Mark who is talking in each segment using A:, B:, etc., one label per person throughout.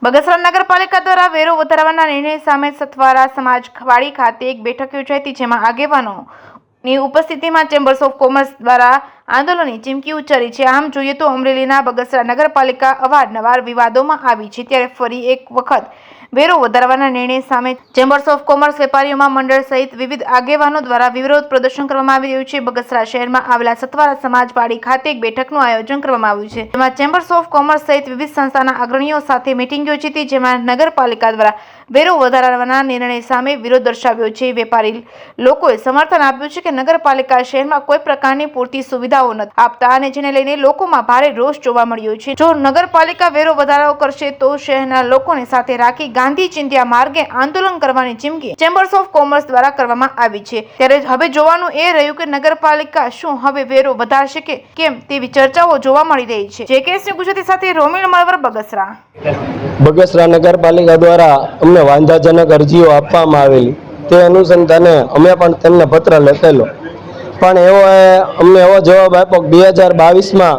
A: બગસરા નગરપાલિકા દ્વારા વેરો વધારવાના નિર્ણય સામે સથવારા સમાજવાડી ખાતે એક બેઠક યોજાઈ હતી, જેમાં આગેવાનોની ઉપસ્થિતિમાં ચેમ્બર્સ ઓફ કોમર્સ દ્વારા આંદોલનની ચીમકી ઉચ્ચારી છે। આમ જોઈએ તો અમરેલીના બગસરા નગરપાલિકા અવારનવાર વિવાદોમાં આવી છે, ત્યારે ફરી એક વખત વેરો વધારવાના નિર્ણય સામે ચેમ્બર્સ ઓફ કોમર્સ, વેપારીઓમાં મંડળ સહિત વિવિધ આગેવાનો દ્વારા વિરોધ પ્રદર્શન કરવામાં આવી રહ્યું છે। બગસરા શહેરમાં આવેલા સથવારા સમાજવાડી ખાતે એક બેઠકનું આયોજન કરવામાં આવ્યું છે, જેમાં ચેમ્બર્સ ઓફ કોમર્સ સહિત વિવિધ સંસ્થાના અગ્રણીઓ સાથે મીટિંગ યોજી હતી, જેમાં નગરપાલિકા દ્વારા વેરો વધારવાના નિર્ણય સામે વિરોધ દર્શાવ્યો છે। વેપારી લોકોએ સમર્થન આપ્યું છે કે નગરપાલિકા શહેરમાં કોઈ પ્રકારની પૂરતી સુવિધાઓ નથી આપતા અને જેને લઈને લોકોમાં ભારે રોષ જોવા મળ્યો છે। જો નગરપાલિકા વેરો વધારો કરશે તો શહેરના લોકોને સાથે રાખી ગાંધી ચિંધ્યા માર્ગે આંદોલન કરવાની ચીમકી ચેમ્બર્સ ઓફ કોમર્સ દ્વારા કરવામાં આવી છે। ત્યારે હવે જોવાનું એ રહ્યું કે નગરપાલિકા શું હવે વેરો વધારશે કે કેમ તેવી ચર્ચાઓ જોવા મળી રહી છે। જેકેએસની ગુજરાતી સાથે રોમિલ મળવર,
B: બગસરા નગરપાલિકા દ્વારા અમને વાંધાજનક અરજીઓ આપવામાં આવેલી, તે અનુસંધાને અમે પણ તેમને પત્ર લખેલો, પણ અમને એવો જવાબ આપ્યો કે 2022માં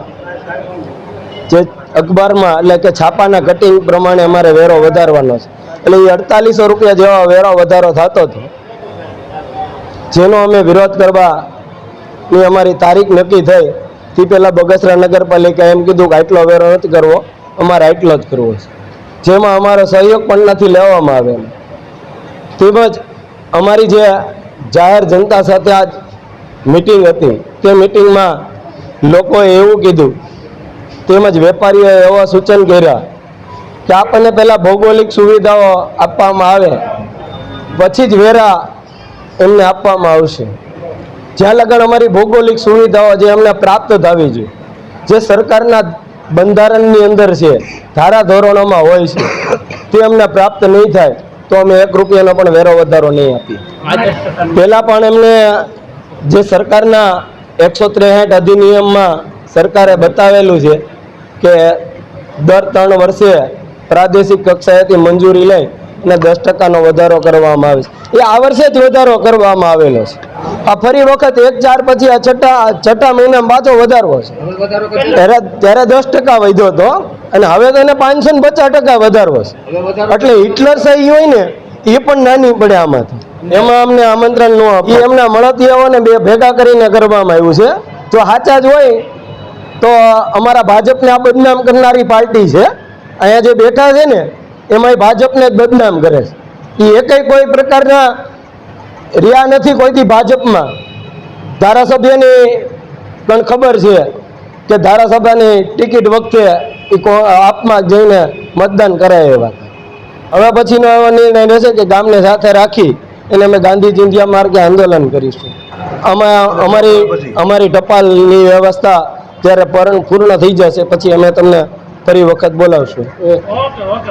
B: જે અખબારમાં એટલે કે છાપાના કટિંગ પ્રમાણે અમારે વેરો વધારવાનો છે, એટલે એ 4800 રૂપિયા જેવા વેરો વધારો થતો હતો, જેનો અમે વિરોધ કરવાની અમારી તારીખ નક્કી થઈ। તે પહેલાં બગસરા નગરપાલિકા એમ કીધું કે આટલો વેરો નથી કરવો, અમારે આટલો જ કરવો છે, જેમાં અમારો સહયોગ પણ નથી લેવામાં આવેલો। તેમજ અમારી જે જાહેર જનતા સાથે આજ મિટિંગ હતી, તે મિટિંગમાં લોકોએ એવું કીધું, તેમજ વેપારીઓએ એવા સૂચન કર્યા કે આપણને પહેલાં ભૌગોલિક સુવિધાઓ આપવામાં આવે, પછી જ વેરા એમને આપવામાં આવશે। જ્યાં લગન અમારી ભૌગોલિક સુવિધાઓ જે અમને પ્રાપ્ત થવી જોઈએ, જે સરકારના બંધારણની અંદર છે, ધારાધોરણોમાં હોય છે, તે અમને પ્રાપ્ત નહીં થાય તો અમે 1 રૂપિયાનો પણ વેરો વધારો નહીં આપીએ। પહેલાં પણ એમને જે સરકારના 163 અધિનિયમમાં સરકારે બતાવેલું છે કે દર 3 વર્ષે પ્રાદેશિક કક્ષાએથી મંજૂરી લઈ અને 10% વધારો કરવામાં આવે છે, એ આ વર્ષે જ વધારો કરવામાં આવેલો છે। આ ફરી વખત 1/4 પછી આ છઠ્ઠા મહિનામાં પાછો વધારવો છે। ત્યારે 10% વધ્યો હતો અને હવે તો એને 550% વધારવો છે, એટલે હિટલર સહી હોય ને એ પણ નાની પડે આમાંથી। એમાં અમને આમંત્રણ ન આપે, એમના મળતિયાઓને ભેગા કરીને કરવામાં આવ્યું છે। જો સાચા જ હોય તો અમારા ભાજપને આ બદનામ કરનારી પાર્ટી છે, અહીંયા જે બેઠા છે ને એમાં ભાજપને જ બદનામ કરે છે। એ એકેય કોઈ પ્રકારના રહ્યા નથી કોઈથી ભાજપમાં। ધારાસભ્યની પણ ખબર છે કે ધારાસભાની ટિકિટ વખતે એ આપમાં જઈને મતદાન કરાય એવા। હવે પછીનો એવો નિર્ણય રહેશે કે ગામને સાથે રાખી અને અમે ગાંધી ચિંધ્યા માર્ગે આંદોલન કરીશું। અમારી ટપાલની વ્યવસ્થા જ્યારે પૂર્ણ થઈ જશે પછી અમે તમને ફરી વખત બોલાવશું।